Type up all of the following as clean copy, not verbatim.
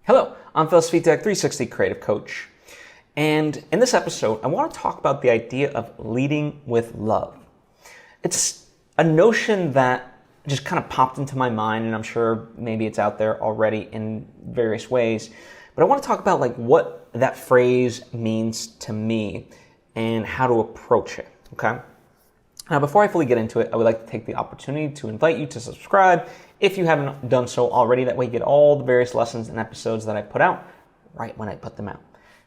Hello, I'm Svitek, 360 Creative Coach. And in this episode, I want to talk about the idea of leading with love. It's a notion that just kind of popped into my mind, and I'm sure maybe it's out there already in various ways. But I want to talk about what that phrase means to me and how to approach it, okay? Now, before I fully get into it, I would like to take the opportunity to invite you to subscribe if you haven't done so already. That way you get all the various lessons and episodes that I put out right when I put them out.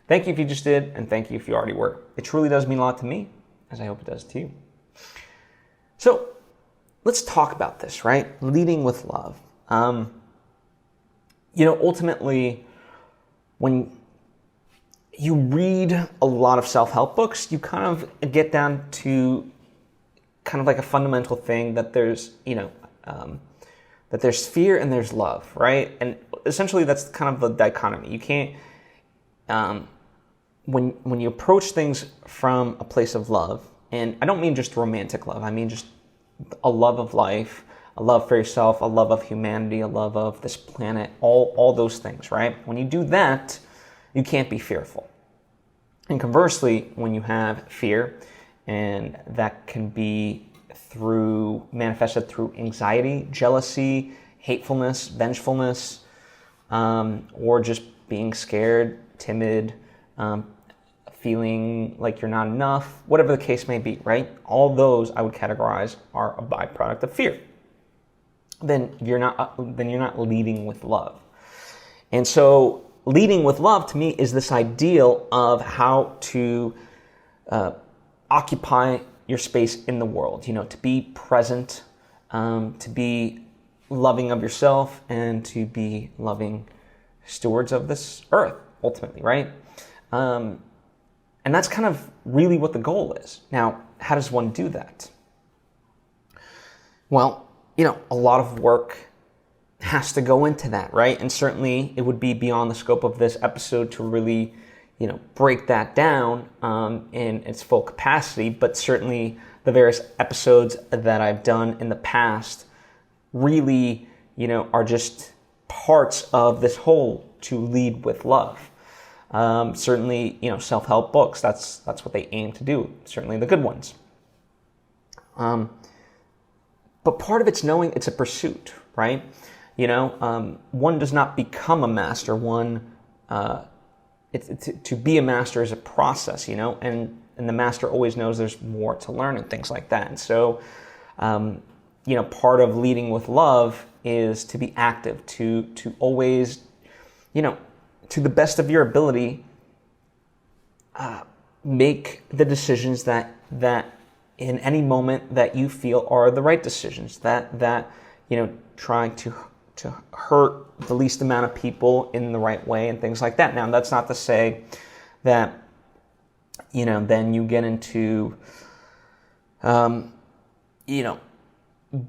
Thank you if you just did, and thank you if you already were. It truly does mean a lot to me, as I hope it does to you. So, let's talk about this, right? Leading with love. Ultimately, when you read a lot of self-help books, you kind of get down to kind of like a fundamental thing that there's, that there's fear and there's love, right? And essentially that's kind of the dichotomy. You can't, when you approach things from a place of love, and I don't mean just romantic love, I mean just a love of life, a love for yourself, a love of humanity, a love of this planet, all those things, right? When you do that, you can't be fearful. And conversely, when you have fear, and that can be manifested through anxiety, jealousy, hatefulness, vengefulness, or just being scared, timid, feeling like you're not enough, whatever the case may be, right? All those I would categorize are a byproduct of fear. Then you're not leading with love. And so leading with love to me is this ideal of how to occupy your space in the world, to be present, to be loving of yourself, and to be loving stewards of this earth, ultimately, right? And that's kind of really what the goal is. Now, how does one do that? Well, a lot of work has to go into that, right? And certainly it would be beyond the scope of this episode to really break that down in its full capacity, but certainly the various episodes that I've done in the past really, are just parts of this whole to lead with love. Certainly, self-help books, that's what they aim to do, certainly the good ones. But part of it's knowing it's a pursuit, right? One does not become a master, to be a master is a process, and the master always knows there's more to learn and things like that. And so, part of leading with love is to be active, to always, to the best of your ability, make the decisions that in any moment that you feel are the right decisions, that trying to hurt the least amount of people in the right way and things like that. Now, that's not to say that, then you get into,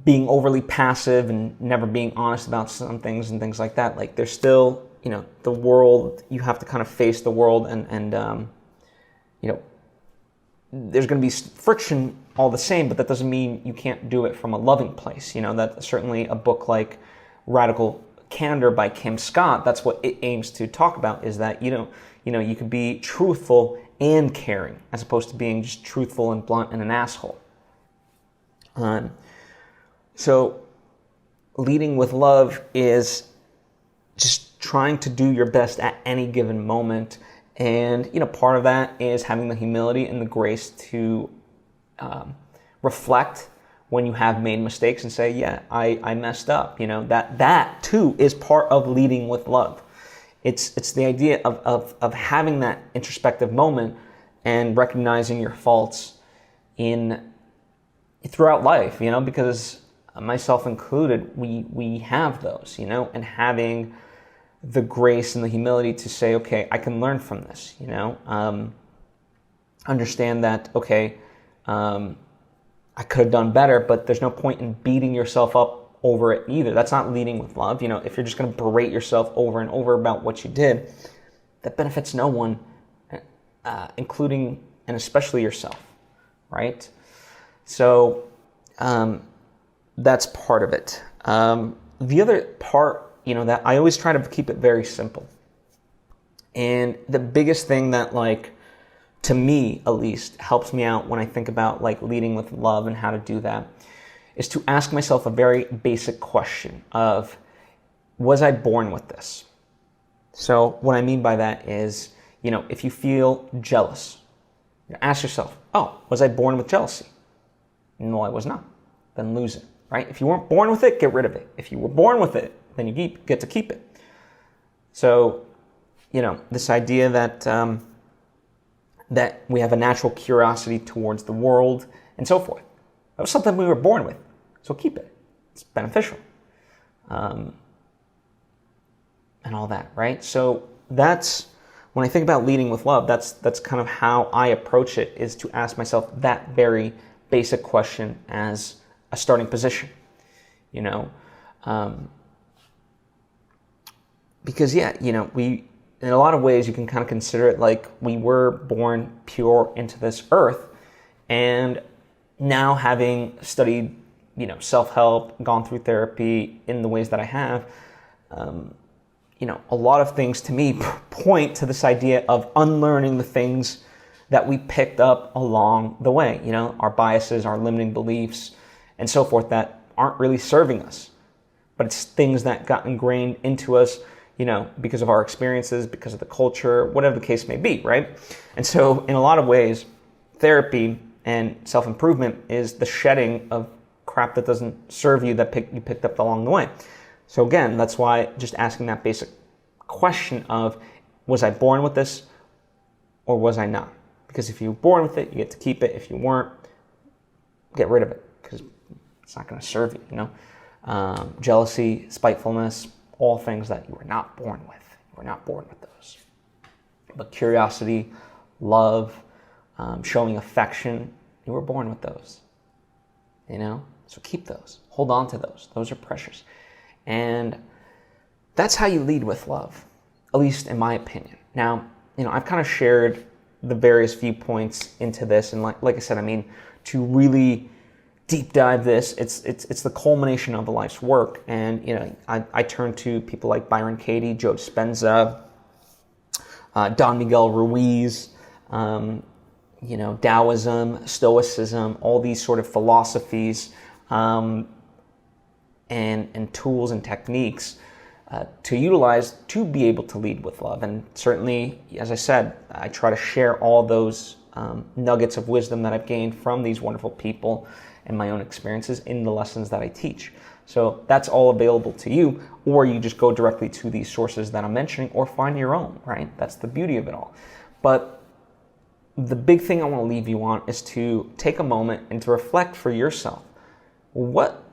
being overly passive and never being honest about some things and things like that. Like, there's still, the world, you have to kind of face the world and there's going to be friction all the same, but that doesn't mean you can't do it from a loving place. That certainly a book like Radical Candor by Kim Scott, that's what it aims to talk about, is that, you can be truthful and caring, as opposed to being just truthful and blunt and an asshole. So leading with love is just trying to do your best at any given moment. And, part of that is having the humility and the grace to reflect when you have made mistakes and say, yeah, I messed up. That too is part of leading with love. It's the idea of having that introspective moment and recognizing your faults throughout life, because myself included, we have those, and having the grace and the humility to say, okay, I can learn from this, understand that, okay, I could have done better, but there's no point in beating yourself up over it either. That's not leading with love. If you're just going to berate yourself over and over about what you did, that benefits no one, including and especially yourself, right? So that's part of it. The other part, that I always try to keep it very simple. And the biggest thing that, like, to me at least, helps me out when I think about like leading with love and how to do that is to ask myself a very basic question of, was I born with this? So what I mean by that is, if you feel jealous, ask yourself, oh, was I born with jealousy? No, I was not. Then lose it, right? If you weren't born with it, get rid of it. If you were born with it, then you get to keep it. So, this idea that that we have a natural curiosity towards the world and so forth. That was something we were born with, so keep it. It's beneficial. And all that, right? So that's, when I think about leading with love, that's kind of how I approach it, is to ask myself that very basic question as a starting position, because we, in a lot of ways, you can kind of consider it like we were born pure into this earth, and now having studied, self-help, gone through therapy in the ways that I have, a lot of things to me point to this idea of unlearning the things that we picked up along the way, our biases, our limiting beliefs, and so forth that aren't really serving us. But it's things that got ingrained into us, because of our experiences, because of the culture, whatever the case may be, right? And so in a lot of ways, therapy and self-improvement is the shedding of crap that doesn't serve you, that you picked up along the way. So again, that's why just asking that basic question of, was I born with this or was I not? Because if you were born with it, you get to keep it. If you weren't, get rid of it, because it's not going to serve you, jealousy, spitefulness, all things that you were not born with. You were not born with those. But curiosity, love, showing affection, you were born with those. So keep those. Hold on to those. Those are precious. And that's how you lead with love, at least in my opinion. Now, I've kind of shared the various viewpoints into this, and like I said, to really deep dive this, it's the culmination of a life's work. And I turn to people like Byron Katie, Joe Dispenza, Don Miguel Ruiz, Taoism, Stoicism, all these sort of philosophies and tools and techniques to utilize to be able to lead with love. And certainly, as I said, I try to share all those nuggets of wisdom that I've gained from these wonderful people and my own experiences in the lessons that I teach. So that's all available to you, or you just go directly to these sources that I'm mentioning, or find your own, right? That's the beauty of it all. But the big thing I want to leave you on is to take a moment and to reflect for yourself. What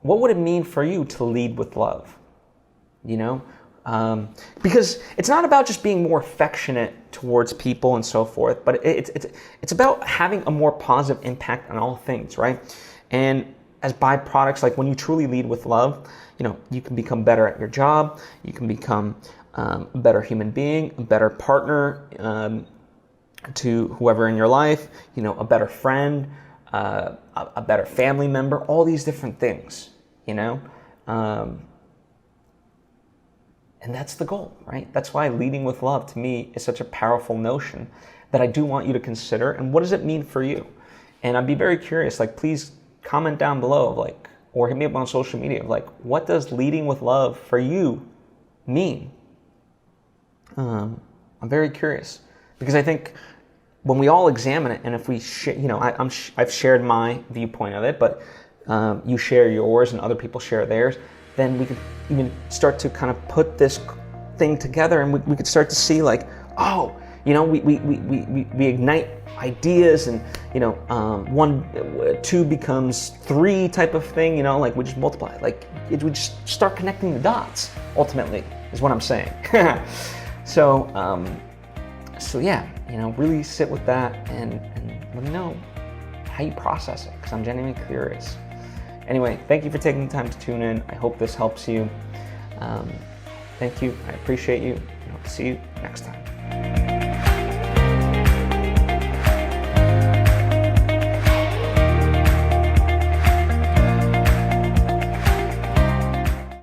would it mean for you to lead with love? Because it's not about just being more affectionate towards people and so forth, but it's about having a more positive impact on all things, right? And as byproducts, like when you truly lead with love, you can become better at your job, you can become a better human being, a better partner to whoever in your life, a better friend, a better family member, all these different things, and that's the goal, right? That's why leading with love to me is such a powerful notion that I do want you to consider. And what does it mean for you? And I'd be very curious, please comment down below, or hit me up on social media, what does leading with love for you mean? I'm very curious, because I think when we all examine it, and if we, I've shared my viewpoint of it, but you share yours and other people share theirs, then we could even start to kind of put this thing together, and we could start to see we ignite ideas, and two becomes three type of thing, we just multiply, we just start connecting the dots, ultimately, is what I'm saying. So yeah, really sit with that and let me know how you process it, because I'm genuinely curious. Anyway, thank you for taking the time to tune in. I hope this helps you. Thank you. I appreciate you. And I'll see you next time.